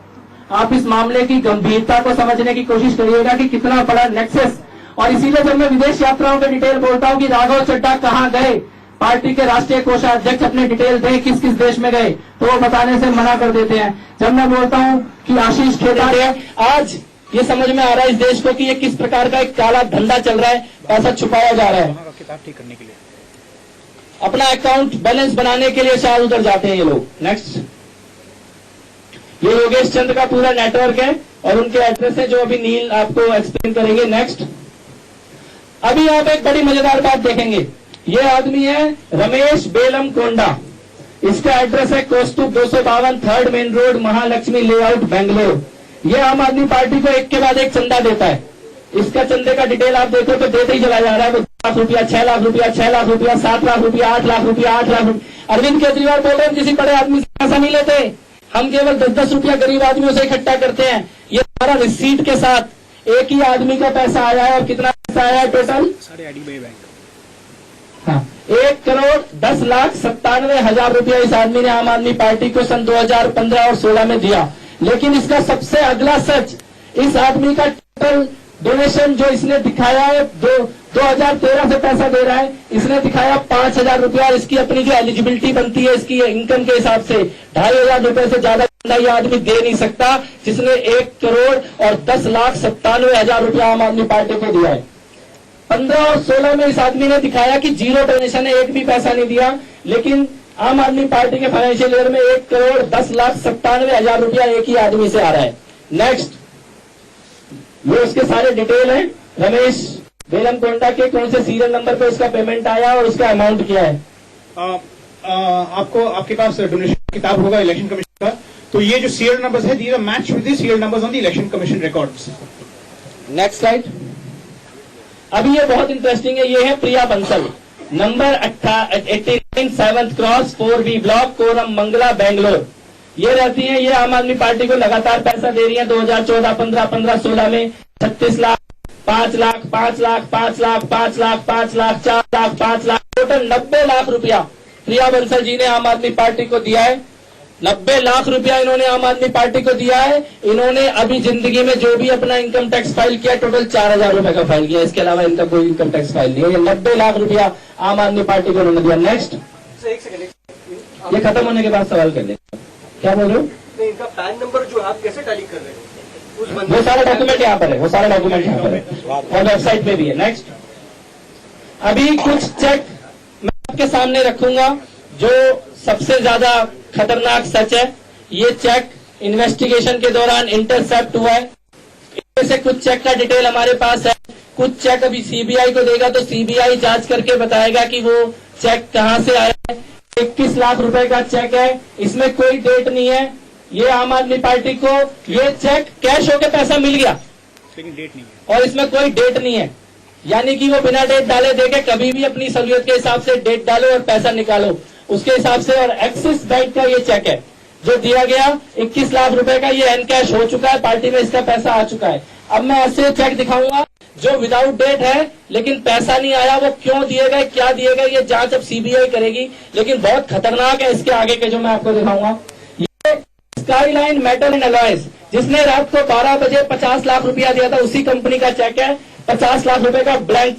आप इस मामले की गंभीरता को समझने की कोशिश करिएगा कि कितना बड़ा नेक्सस। और इसीलिए जब मैं विदेश यात्राओं के डिटेल बोलता हूं कि राघव चड्ढा कहां गए, पार्टी के राष्ट्रीय कोषाध्यक्ष अपने डिटेल दें किस किस देश में गए, तो वो बताने से मना कर देते हैं। जब मैं बोलता हूं कि आशीष खेतान, आज ये समझ में आ रहा है इस देश को कि ये किस प्रकार का एक काला धंधा चल रहा है, पैसा छुपाया जा रहा है। किताब ठीक करने के लिए, अपना अकाउंट बैलेंस बनाने के लिए शायद उधर जाते हैं ये लोग। नेक्स्ट, ये योगेश चंद का पूरा नेटवर्क है और उनके एड्रेस है जो अभी नील आपको एक्सप्लेन करेंगे। नेक्स्ट, अभी आप एक बड़ी मजेदार बात देखेंगे। ये आदमी है रमेश बेलम कोंडा, इसका एड्रेस है कौस्तुभ 252 3rd main road, Mahalakshmi layout, Bangalore. ये आम आदमी पार्टी को एक के बाद एक चंदा देता है। इसका चंदे का डिटेल आप देखो तो देते ही चला जा रहा है। लाख रुपया, 6 लाख रुपया, 6 लाख रुपया, 7 लाख रुपया, 8 लाख रुपया, 8 लाख रुपया। अरविंद केजरीवाल बोल रहे हैं किसी बड़े आदमी से पैसा नहीं लेते, हम केवल 10-10 रुपया गरीब आदमियों से इकट्ठा करते हैं। ये हमारा रिसीट के साथ एक ही आदमी का पैसा आया है। और कितना पैसा आया है टोटल? हाँ, 1,10,97,000 रुपया इस आदमी ने आम आदमी पार्टी को सन 2015 और 16 में दिया। लेकिन इसका सबसे अगला सच, इस आदमी का टोटल डोनेशन जो इसने दिखाया है, 2013 से पैसा दे रहा है, इसने दिखाया 5,000 रुपया। और इसकी अपनी जो एलिजिबिलिटी बनती है इसकी इनकम के हिसाब से 2,500 रुपए से ज्यादा ये आदमी दे नहीं सकता, जिसने 1,10,97,000 रुपया आम आदमी पार्टी को दिया है। 15 और 16 में इस आदमी ने दिखाया कि 0 डोनेशन है, एक भी पैसा नहीं दिया। लेकिन आम आदमी पार्टी के फाइनेंशियल ईयर में 1,10,97,000 रुपया एक ही आदमी से आ रहा है। नेक्स्ट, ये उसके सारे डिटेल हैं। रमेश बेलमकोंडा के कौन से सीरियल नंबर पे उसका पेमेंट आया और उसका अमाउंट क्या है? आपको आपके पास डोनेशन किताब होगा इलेक्शन कमीशन का, तो ये जो सीरियल नंबर्स है, these are match with the serial numbers on the election commission records. Next slide. अभी ये बहुत इंटरेस्टिंग है। ये है Priya Bansal, number 89 7th cross 4B block, Koramangala, Bangalore. ये रहती है, ये आम आदमी पार्टी को लगातार पैसा दे रही है। 2014, 15, 16 में 36 लाख, 5 लाख, 5 लाख, 5 लाख, 5 लाख, 5 लाख, 4 लाख, 5 लाख, टोटल 90 लाख रुपया प्रिया बंसल जी ने आम आदमी पार्टी को दिया है। 90 लाख रुपया इन्होंने आम आदमी पार्टी को दिया है। इन्होंने अभी जिंदगी में जो भी अपना इनकम टैक्स फाइल किया, टोटल 4,000 रुपए का फाइल किया, इसके अलावा इनका कोई इनकम टैक्स फाइल नहीं है। 90 लाख रुपया आम आदमी पार्टी को उन्होंने दिया। नेक्स्ट, ये खत्म होने के बाद सवाल कर ले। क्या बोल रहे हो? इनका पैन नंबर जो आप कैसे टैली कर रहे हो? वो सारा डॉक्यूमेंट यहाँ पर है, वो सारा डॉक्यूमेंट यहाँ पर है और वेबसाइट पे भी है। नेक्स्ट, अभी कुछ चेक मैं आपके सामने रखूंगा जो सबसे ज्यादा खतरनाक सच है। ये चेक इन्वेस्टिगेशन के दौरान इंटरसेप्ट हुआ है। इनमें से कुछ चेक का डिटेल हमारे पास है। कुछ चेक अभी सीबीआई को देगा तो सीबीआई जांच करके बताएगा कि वो चेक कहां से आया है। 21 लाख रुपए का चेक है, इसमें कोई डेट नहीं है। ये आम आदमी पार्टी को ये चेक कैश होकर पैसा मिल गया, लेकिन डेट नहीं है और इसमें कोई डेट नहीं है। यानी कि वो बिना डेट डाले देके कभी भी अपनी सहूलियत के हिसाब से डेट डालो और पैसा निकालो उसके हिसाब से। और एक्सिस बैंक का ये चेक है जो दिया गया 21 लाख रुपए का, ये एनकैश हो चुका है, पार्टी में इसका पैसा आ चुका है। अब मैं ऐसे चेक दिखाऊंगा जो विदाउट डेट है लेकिन पैसा नहीं आया। वो क्यों दिए गए, क्या दिए गए, ये जांच अब सीबीआई करेगी। लेकिन बहुत खतरनाक है इसके आगे के जो मैं आपको दिखाऊंगा। ये स्काईलाइन मेटल एंड अलॉयज, जिसने रात को 12 बजे 50 लाख रुपया दिया था, उसी कंपनी का चेक है। 50 लाख रुपए का ब्लैंक,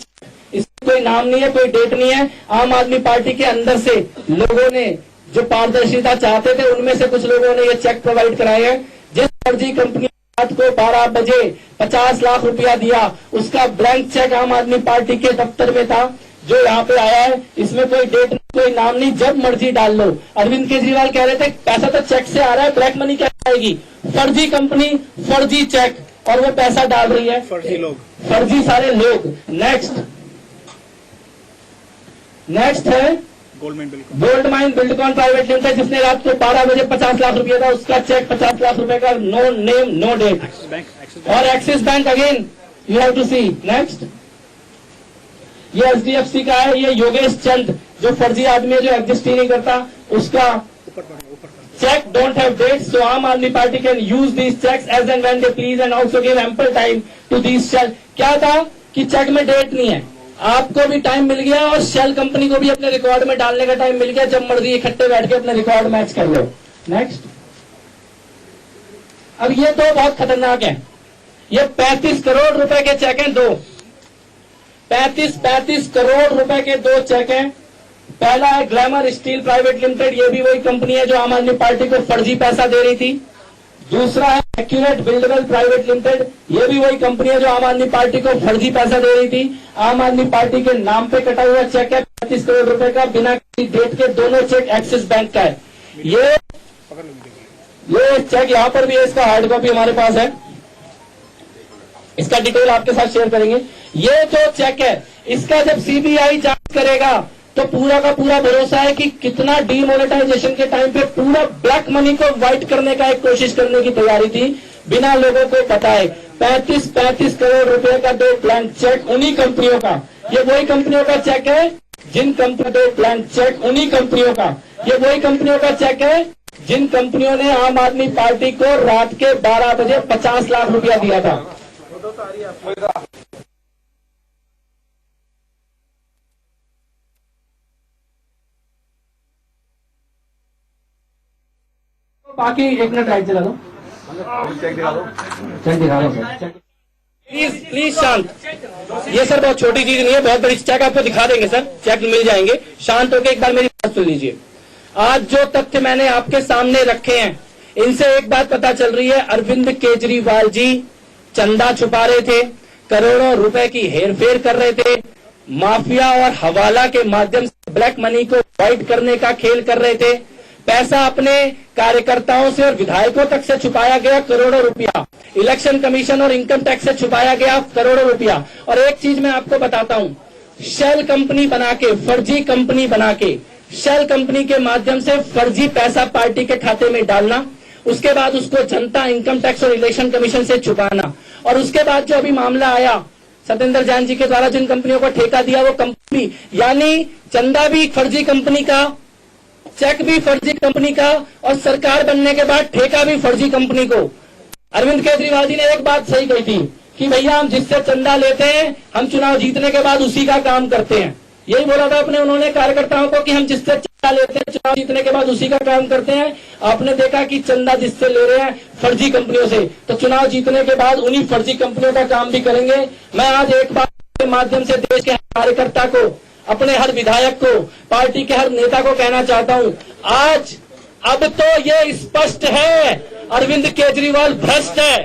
इसमें कोई नाम नहीं है, कोई डेट नहीं है। आम आदमी पार्टी के अंदर से लोगों ने जो पारदर्शिता चाहते थे, उनमें से कुछ लोगों ने ये चेक प्रोवाइड कराए हैं। जिस फर्जी कंपनी रात को 12 बजे 50 लाख रुपया दिया, उसका ब्लैंक चेक आम आदमी पार्टी के दफ्तर में था जो यहाँ पे आया है। इसमें कोई डेट, कोई नाम नहीं, जब मर्जी डाल लो। अरविंद केजरीवाल कह रहे थे पैसा तो चेक से आ रहा है, ब्लैक मनी कैसे आएगी? फर्जी कंपनी, फर्जी चेक, और वो पैसा डाल रही है फर्जी लोग, फर्जी सारे लोग। नेक्स्ट है gold mine Buildcon private limited, जिसने रात को 12 बजे 50 लाख रुपया था, उसका चेक 50 लाख रुपए का, नो नेम नो डेट। और Axis bank again you have to see. Next, ये एचडीएफसी का है। ये योगेश चंद जो फर्जी आदमी है, जो एग्जिस्ट ही नहीं करता, उसका cheque don't have dates, so Aam Aadmi party can use these cheques as and when they please and also give ample time to these shell. क्या था कि चेक में डेट नहीं है, आपको भी टाइम मिल गया और शेल कंपनी को भी अपने रिकॉर्ड में डालने का टाइम मिल गया। जब मर्जी इकट्ठे बैठ के अपने रिकॉर्ड मैच कर लो। नेक्स्ट, अब ये तो बहुत खतरनाक है। ये 35 करोड़ रुपए के चेक हैं, दो 35 करोड़ रुपए के दो चेक हैं। पहला है ग्लैमर स्टील प्राइवेट लिमिटेड, ये भी वही कंपनी है जो आम आदमी पार्टी को फर्जी पैसा दे रही थी। दूसरा है एक्यूरेट बिल्डवेल प्राइवेट लिमिटेड, ये भी वही कंपनी है जो आम आदमी पार्टी को फर्जी पैसा दे रही थी। आम आदमी पार्टी के नाम पे कटा हुआ चेक है 35 करोड़ रुपए का, बिना किसी डेट के। दोनों चेक एक्सिस बैंक का है। ये चेक यहाँ पर भी है, इसका हार्ड कॉपी हमारे पास है, इसका डिटेल आपके साथ शेयर करेंगे। ये जो चेक है, इसका जब सीबीआई जांच करेगा तो पूरा का पूरा भरोसा है कि कितना डीमोनेटाइजेशन के टाइम पे पूरा ब्लैक मनी को व्हाइट करने का एक कोशिश करने की तैयारी थी, बिना लोगों को पता है। 35 करोड़ रुपए का दो ब्लैंक चेक उन्हीं कंपनियों का ये वही कंपनियों का चेक है जिन कंपनियों ब्लैंक चेक, उन्हीं कंपनियों का, ये वही कंपनियों का चेक है जिन कंपनियों ने आम आदमी पार्टी को रात के 12 बजे 50 लाख रुपया दिया था। बाकी 1 मिनट लाइट चला दो, चेक दिखा दो सर, प्लीज शांत। ये सर बहुत छोटी चीज नहीं है, बहुत बड़ी चेक आपको दिखा देंगे सर, चेक मिल जाएंगे। शांत होकर एक बार मेरी बात सुन लीजिए। आज जो तथ्य मैंने आपके सामने रखे हैं, इनसे एक बात पता चल रही है, अरविंद केजरीवाल जी चंदा छुपा रहे थे, करोड़ों रुपए की हेरफेर कर रहे थे, माफिया और हवाला के माध्यम से ब्लैक मनी को वाइट करने का खेल कर रहे थे, पैसा अपने कार्यकर्ताओं से और विधायकों तक से छुपाया गया करोड़ों रुपया, इलेक्शन कमीशन और इनकम टैक्स से छुपाया गया करोड़ों रुपया। और एक चीज मैं आपको बताता हूं, शेल कंपनी बना के, फर्जी कंपनी बना के, शेल कंपनी के माध्यम से फर्जी पैसा पार्टी के खाते में डालना, उसके बाद उसको जनता, इनकम टैक्स और इलेक्शन कमीशन से छुपाना, और उसके बाद जो अभी मामला आया सत्येंद्र जैन जी के द्वारा जिन कंपनियों को ठेका दिया वो कंपनी, यानी चंदा भी फर्जी कंपनी का, चेक भी फर्जी कंपनी का, और सरकार बनने के बाद ठेका भी फर्जी कंपनी को। अरविंद केजरीवाल जी ने एक बात सही कही थी कि भैया हम जिससे चंदा लेते हैं हम चुनाव जीतने के बाद उसी का काम करते हैं। यही बोला था अपने उन्होंने कार्यकर्ताओं को कि हम जिससे चंदा लेते हैं चुनाव जीतने के बाद उसी का काम करते हैं। आपने देखा कि चंदा जिससे ले रहे हैं फर्जी कंपनियों से, तो चुनाव जीतने के बाद उन्हीं फर्जी कंपनियों का काम भी करेंगे। मैं आज एक बार के माध्यम से देश के कार्यकर्ता को, अपने हर विधायक को, पार्टी के हर नेता को कहना चाहता हूं, आज अब तो ये स्पष्ट है अरविंद केजरीवाल भ्रष्ट है।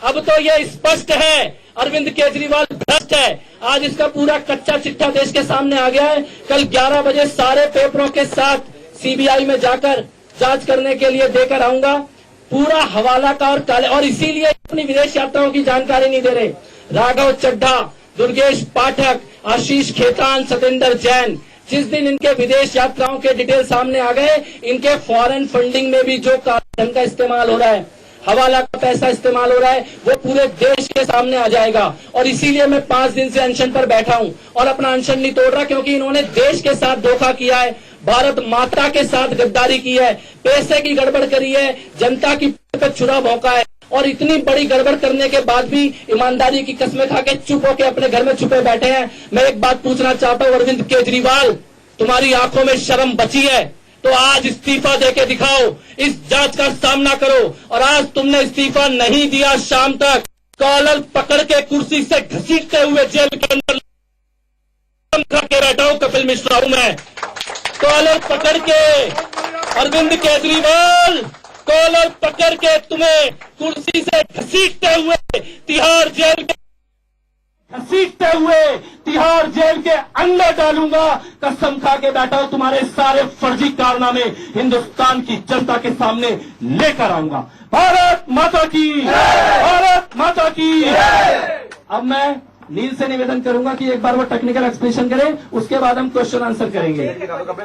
अब तो ये स्पष्ट है अरविंद केजरीवाल भ्रष्ट है। आज इसका पूरा कच्चा चिट्ठा देश के सामने आ गया है। कल 11 बजे सारे पेपरों के साथ सीबीआई में जाकर जांच करने के लिए देकर आऊंगा पूरा हवाला का और काले, और इसीलिए अपनी विदेश यात्राओं की जानकारी नहीं दे रहे। राघव चड्ढा, दुर्गेश पाठक, आशीष खेतान, सत्येंद्र जैन, जिस दिन इनके विदेश यात्राओं के डिटेल सामने आ गए, इनके फॉरेन फंडिंग में भी जो धन का इस्तेमाल हो रहा है, हवाला का पैसा इस्तेमाल हो रहा है, वो पूरे देश के सामने आ जाएगा। और इसीलिए मैं 5 दिन से अनशन पर बैठा हूं और अपना अनशन नहीं तोड़ रहा, क्योंकि इन्होंने देश के साथ धोखा किया है, भारत माता के साथ गद्दारी की है, पैसे की गड़बड़ करी है, जनता की पे छुरा भौंका है, और इतनी बड़ी गड़बड़ करने के बाद भी ईमानदारी की कस्में खा के चुप होकर अपने घर में छुपे बैठे हैं। मैं एक बात पूछना चाहता हूं, अरविंद केजरीवाल, तुम्हारी आंखों में शर्म बची है तो आज इस्तीफा देके दिखाओ, इस जांच का सामना करो। और आज तुमने इस्तीफा नहीं दिया, शाम तक कॉलर पकड़ के कुर्सी से घसीटते हुए जेल के अंदर खा के बैठा हूं। कपिल मिश्रा हूं मैं, कॉलर पकड़ के अरविंद केजरीवाल, कॉलर पकड़ के तुम्हें कुर्सी से घसीटते हुए तिहाड़ जेल के तिहाड़ जेल के अंदर डालूंगा। कसम खा के बैठा हूं, तुम्हारे सारे फर्जी कारनामे हिंदुस्तान की जनता के सामने लेकर आऊंगा। भारत माता की, भारत माता की। अब मैं नील से निवेदन करूंगा कि एक बार वो टेक्निकल एक्सप्लेनेशन करें, उसके बाद हम क्वेश्चन आंसर करेंगे।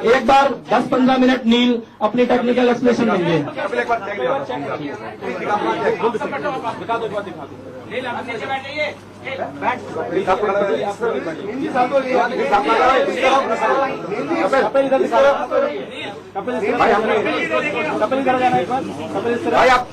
एक बार 10-15 मिनट नील अपनी टेक्निकल एक्सप्लेनेशन देंगे। भाई आप